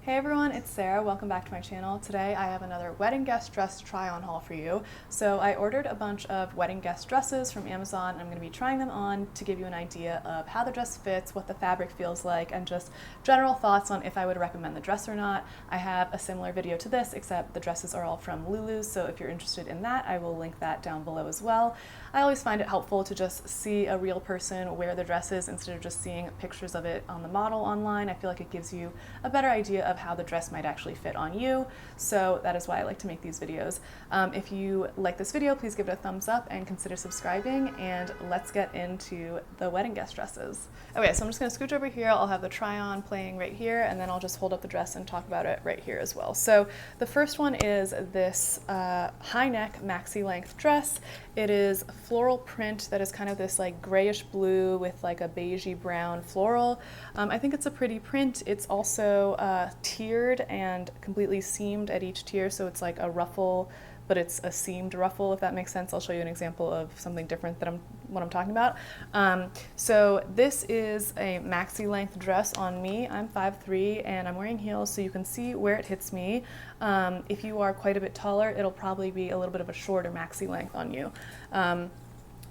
Hey everyone, it's Sarah. Welcome back to my channel. Today I have another wedding guest dress try-on haul for you. So I ordered a bunch of wedding guest dresses from Amazon and I'm going to be trying them on to give you an idea of how the dress fits, what the fabric feels like, and just general thoughts on if I would recommend the dress or not. I have a similar video to this, except the dresses are all from Lulu, so if you're interested in that, I will link that down below as well. I always find it helpful to just see a real person wear the dresses instead of just seeing pictures of it on the model online. I feel like it gives you a better idea of how the dress might actually fit on you, so that is why I like to make these videos. If you like this video, please give it a thumbs up and consider subscribing, and let's get into the wedding guest dresses. Okay, so I'm just going to scooch over here. I'll have the try-on playing right here, and then I'll just hold up the dress and talk about it right here as well. So the first one is this high neck maxi length dress. It is floral print that is kind of this like grayish blue with like a beigey brown floral. I think it's a pretty print. It's also tiered and completely seamed at each tier, so it's like a ruffle, but it's a seamed ruffle, if that makes sense. I'll show you an example of something different that what I'm talking about. So this is a maxi length dress on me. I'm 5'3" and I'm wearing heels, so you can see where it hits me. If you are quite a bit taller, it'll probably be a little bit of a shorter maxi length on you.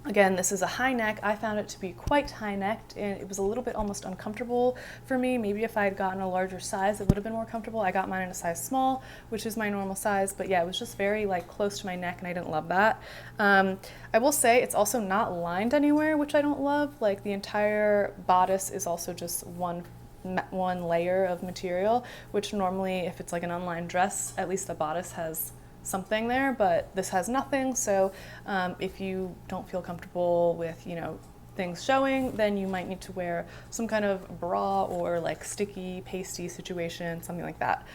Again, this is a high neck. I found it to be quite high necked and it was a little bit almost uncomfortable for me. Maybe if I had gotten a larger size, it would have been more comfortable. I got mine in a size small, which is my normal size, but yeah, it was just very like close to my neck and I didn't love that. I will say it's also not lined anywhere, which I don't love. Like the entire bodice is also just one layer of material, which normally if it's like an unlined dress, at least the bodice has something there, but this has nothing. So if you don't feel comfortable with, things showing, then you might need to wear some kind of bra or like sticky, pasty situation, something like that.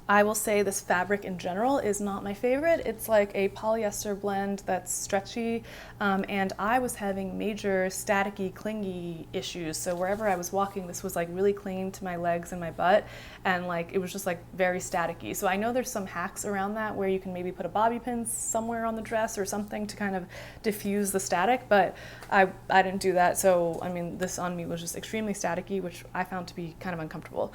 I will say this fabric in general is not my favorite. It's like a polyester blend that's stretchy, and I was having major staticky, clingy issues. So wherever I was walking, this was like really clinging to my legs and my butt, and like it was just like very staticky. So I know there's some hacks around that where you can maybe put a bobby pin somewhere on the dress or something to kind of diffuse the static, but I didn't do that. So I mean, this on me was just extremely staticky, which I found to be kind of uncomfortable.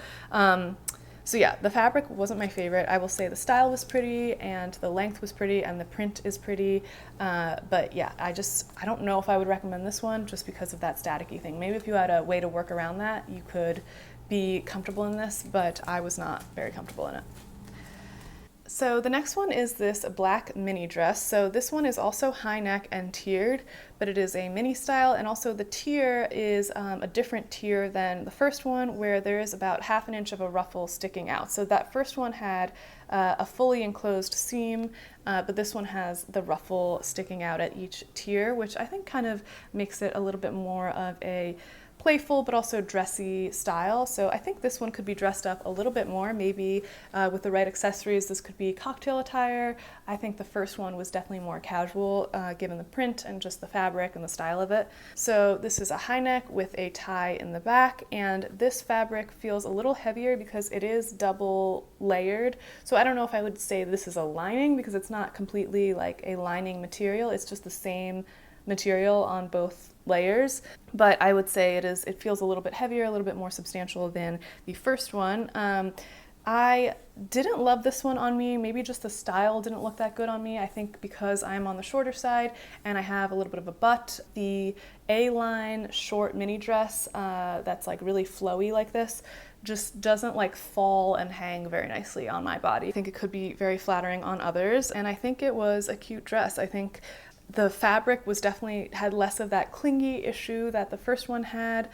So yeah, the fabric wasn't my favorite. I will say the style was pretty and the length was pretty and the print is pretty, but yeah, I don't know if I would recommend this one just because of that staticky thing. Maybe if you had a way to work around that, you could be comfortable in this, but I was not very comfortable in it. So the next one is this black mini dress. So this one is also high neck and tiered, but it is a mini style, and also the tier is a different tier than the first one, where there is about ½ an inch of a ruffle sticking out. So that first one had a fully enclosed seam, but this one has the ruffle sticking out at each tier, which I think kind of makes it a little bit more of a playful but also dressy style. So I think this one could be dressed up a little bit more, maybe with the right accessories. This could be cocktail attire. I think the first one was definitely more casual given the print and just the fabric and the style of it. So this is a high neck with a tie in the back, and this fabric feels a little heavier because it is double layered. So I don't know if I would say this is a lining because it's not completely like a lining material. It's just the same material on both layers, but I would say it feels a little bit heavier, a little bit more substantial than the first one. I didn't love this one on me. Maybe just the style didn't look that good on me. I think because I'm on the shorter side and I have a little bit of a butt, the A-line short mini dress that's like really flowy like this just doesn't like fall and hang very nicely on my body. I think it could be very flattering on others, and I think it was a cute dress. I think the fabric had less of that clingy issue that the first one had,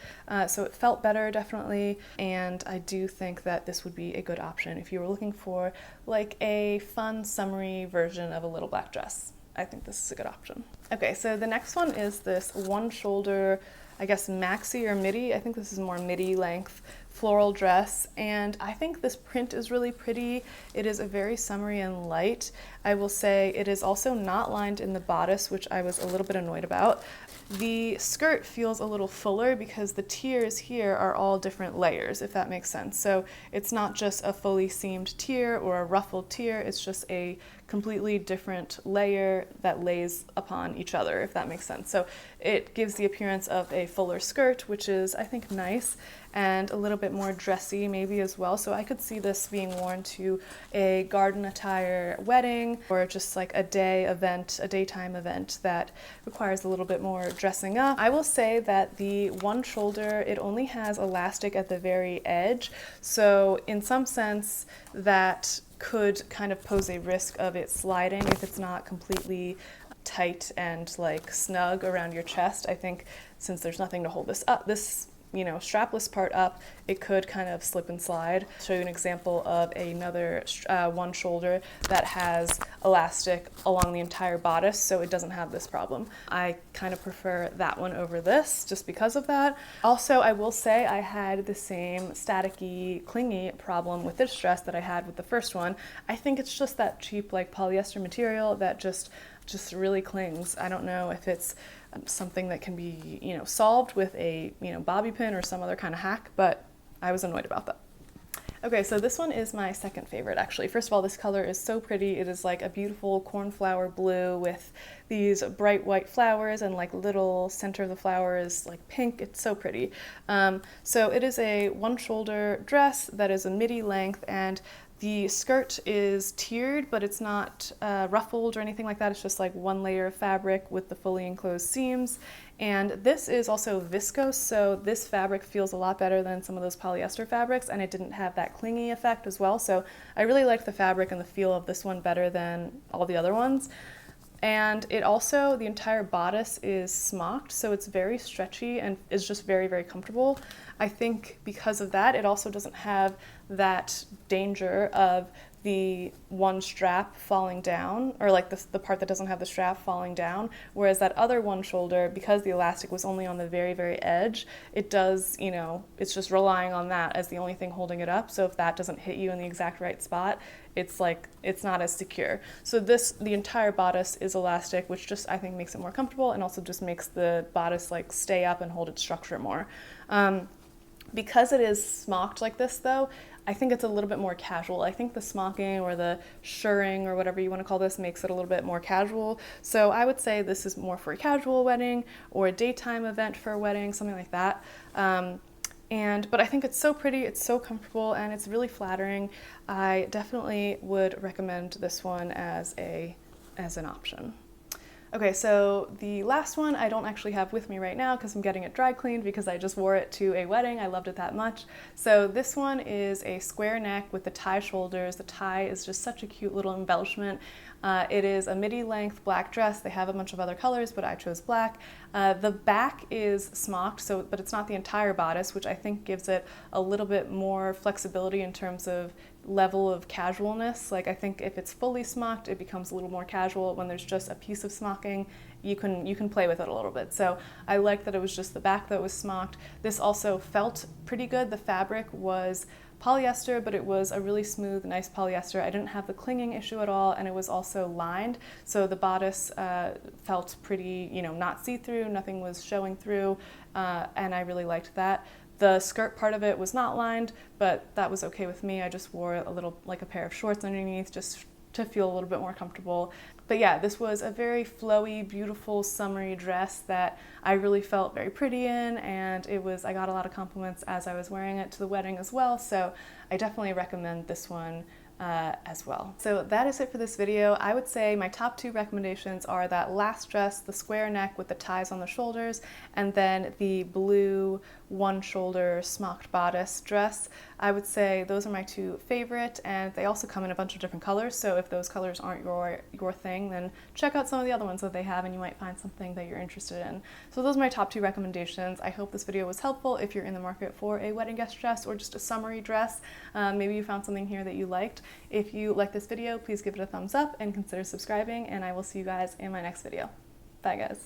so it felt better definitely, and I do think that this would be a good option if you were looking for like a fun summery version of a little black dress. I think this is a good option. Okay, so the next one is this one shoulder, I guess maxi or midi. I think this is more midi length floral dress, and I think this print is really pretty. It is a very summery and light. I will say it is also not lined in the bodice, which I was a little bit annoyed about. The skirt feels a little fuller because the tiers here are all different layers, if that makes sense. So it's not just a fully seamed tier or a ruffled tier, it's just a completely different layer that lays upon each other, if that makes sense. So it gives the appearance of a fuller skirt, which is, I think, nice. and a little bit more dressy maybe as well. So I could see this being worn to a garden attire wedding, or just like a day event, a daytime event that requires a little bit more dressing up. I will say that the one shoulder, it only has elastic at the very edge. So in some sense that could kind of pose a risk of it sliding if it's not completely tight and like snug around your chest. I think since there's nothing to hold this up, this strapless part up, it could kind of slip and slide. I'll show you an example of another one shoulder that has elastic along the entire bodice, so it doesn't have this problem. I kind of prefer that one over this just because of that. Also, I will say I had the same staticky, clingy problem with this dress that I had with the first one. I think it's just that cheap like polyester material that just really clings. I don't know if it's something that can be, solved with a, bobby pin or some other kind of hack, but I was annoyed about that. Okay, so this one is my second favorite actually. First of all, this color is so pretty. It is like a beautiful cornflower blue with these bright white flowers, and like little center of the flower is like pink. It's so pretty. So it is a one shoulder dress that is a midi length, and the skirt is tiered, but it's not ruffled or anything like that. It's just like one layer of fabric with the fully enclosed seams. And this is also viscose, so this fabric feels a lot better than some of those polyester fabrics, and it didn't have that clingy effect as well. So I really liked the fabric and the feel of this one better than all the other ones. And it also, the entire bodice is smocked, so it's very stretchy and is just very, very comfortable. I think because of that, it also doesn't have that danger of the one strap falling down, or like the part that doesn't have the strap falling down, whereas that other one shoulder, because the elastic was only on the very, very edge, it does, it's just relying on that as the only thing holding it up. So if that doesn't hit you in the exact right spot, it's like, it's not as secure. So the entire bodice is elastic, which just, I think, makes it more comfortable, and also just makes the bodice like stay up and hold its structure more. Because it is smocked like this though, I think it's a little bit more casual. I think the smocking or the shirring or whatever you want to call this makes it a little bit more casual. So I would say this is more for a casual wedding or a daytime event for a wedding, something like that. But I think it's so pretty, it's so comfortable, and it's really flattering. I definitely would recommend this one as an option. Okay, so the last one I don't actually have with me right now because I'm getting it dry cleaned because I just wore it to a wedding. I loved it that much. So this one is a square neck with the tie shoulders. The tie is just such a cute little embellishment. It is a midi length black dress. They have a bunch of other colors, but I chose black. The back is smocked, but it's not the entire bodice, which I think gives it a little bit more flexibility in terms of level of casualness. Like, I think if it's fully smocked, it becomes a little more casual. When there's just a piece of smocking, you can play with it a little bit. So I like that it was just the back that was smocked. This also felt pretty good. The fabric was polyester, but it was a really smooth, nice polyester. I didn't have the clinging issue at all, and it was also lined. So the bodice felt pretty, not see-through, nothing was showing through, and I really liked that. The skirt part of it was not lined, but that was okay with me. I just wore a little, like a pair of shorts underneath just to feel a little bit more comfortable. But yeah, this was a very flowy, beautiful, summery dress that I really felt very pretty in, and I got a lot of compliments as I was wearing it to the wedding as well, so I definitely recommend this one as well. So that is it for this video. I would say my top two recommendations are that last dress, the square neck with the ties on the shoulders, and then the blue one shoulder smocked bodice dress. I would say those are my two favorite, and they also come in a bunch of different colors, so if those colors aren't your thing, then check out some of the other ones that they have and you might find something that you're interested in. So those are my top two recommendations. I hope this video was helpful if you're in the market for a wedding guest dress or just a summery dress. Maybe you found something here that you liked. If you like this video, please give it a thumbs up and consider subscribing, and I will see you guys in my next video. Bye guys.